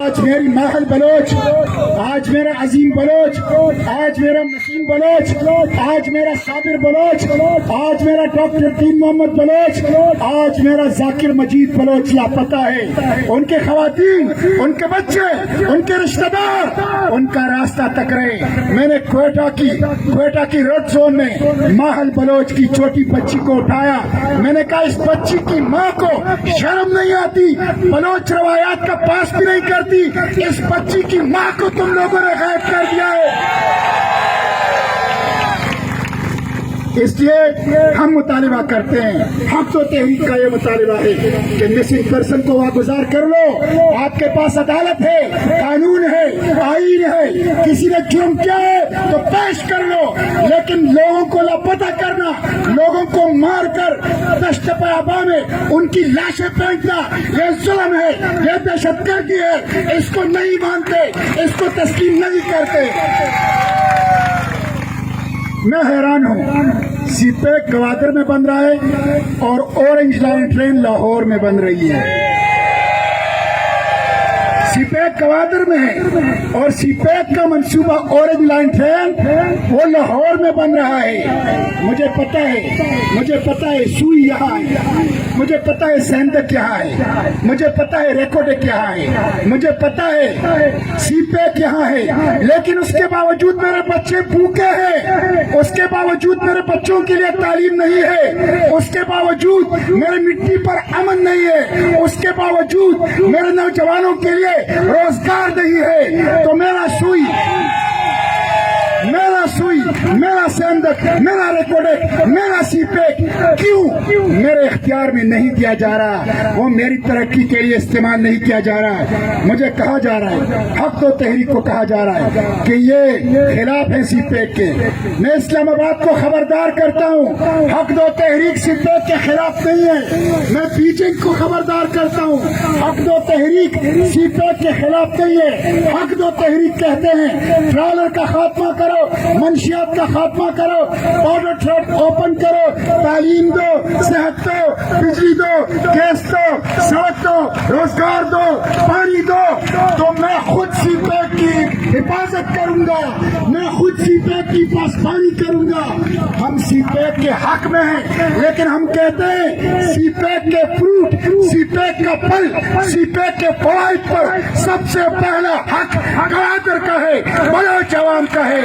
آج میری ماحل بلوچ، آج میرا عظیم بلوچ، آج میرا نسیم بلوچ، آج میرا صابر بلوچ، آج میرا ڈاکٹر دین محمد بلوچ، آج میرا ذاکر مجید بلوچ لاپتہ ہے۔ ان کے خواتین، ان کے بچے، ان کے رشتہ دار ان کا راستہ ٹکرے۔ میں نے کوئٹہ کی ریڈ زون میں ماحل بلوچ کی چھوٹی بچی کو اٹھایا۔ میں نے کہا اس بچی کی ماں کو شرم نہیں آتی، بلوچ روایات کا پاس بھی نہیں کرتی، اس بچی کی ماں کو تم لوگوں نے غائب کر دیا ہے۔ اس لیے ہم مطالبہ کرتے ہیں، حق و تحریک کا یہ مطالبہ ہے کہ مسنگ پرسن کو واگزار کر لو۔ آپ کے پاس عدالت ہے، قانون ہے، آئین ہے، کسی نے جرم کیا ہے تو پیش کر لو، لیکن لوگوں کو لاپتہ کرنا، لوگوں کو مار کر دشت پیابہ میں ان کی لاشیں پھینکنا، یہ ظلم ہے، یہ دہشت گردی ہے۔ اس کو نہیں مانتے، اس کو تسلیم نہیں کرتے۔ میں حیران ہوں، سی پیک گوادر میں بن رہا ہے اور اورنج لائن ٹرین لاہور میں بن رہی ہے۔ سی پیک گوادر میں ہے اور سی پیک کا منصوبہ اورنج لائن ٹرین وہ لاہور میں بن رہا ہے۔ مجھے پتا ہے سوئی یہاں ہے، مجھے پتا ہے سینڈک یہاں ہے، مجھے پتا ہے ریکوڈک یہاں ہے، مجھے پتا ہے سی پیک یہاں ہے، لیکن اس کے باوجود میرے بچے بھوکے ہیں، اس کے باوجود میرے بچوں کے لیے تعلیم نہیں ہے، اس کے باوجود میرے مٹی پر امن نہیں ہے، اس کے باوجود میرے نوجوانوں کے لیے روزگار نہیں ہے۔ تو میرا سوئی، میرا سینڈک، میرا ریکوڈک، میرا سی پیک کیوں میرے اختیار میں نہیں دیا جا رہا؟ وہ میری ترقی کے لیے استعمال نہیں کیا جا رہا۔ مجھے کہا جا رہا ہے، حق و تحریک کو کہا جا رہا ہے کہ یہ خلاف ہے سی پیک کے۔ میں اسلام آباد کو خبردار کرتا ہوں، حق و تحریک سی پیک کے خلاف نہیں ہے۔ میں بیجنگ کو خبردار کرتا ہوں، حق و تحریک سی پیک کے خلاف نہیں ہے۔ حق و تحریک کہتے ہیں ٹرالر کا خاتمہ کرو، منشیات کا خاتمہ کرو، بارڈر ٹریڈ اوپن کرو، تعلیم دو، صحت دو، بجلی دو، گیس دو، سڑک دو، روزگار دو، پانی دو۔ تو میں خود سی پیک کی حفاظت کروں گا، میں خود سی پیک کی پاسبانی کروں گا۔ ہم سی پیک کے حق میں ہیں، لیکن ہم کہتے ہیں سی پیک کے فروٹ، سی پیک کا پھل، سی پیک کے فوائد پر سب سے پہلا حق گوادر کا ہے، بلوچ عوام کا ہے۔